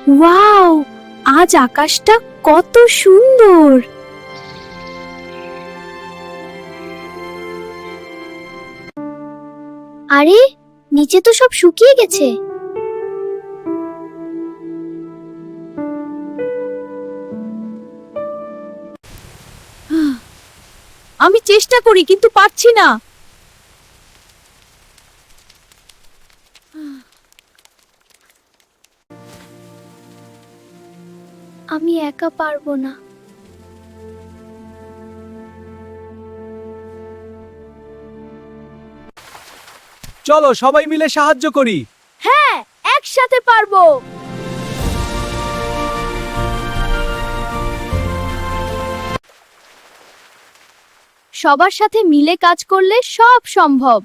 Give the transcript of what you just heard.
Wow, আজ আকাশটা কত সুন্দর। আরে, নিচে তো সব শুকিয়ে গেছে। আমি চেষ্টা করি কিন্তু পারছি না। আমি একা পারবো না। চলো সবাই মিলে সাহায্য করি। হ্যাঁ, একসাথে পারবো। সবার সাথে মিলে কাজ করলে সব সম্ভব।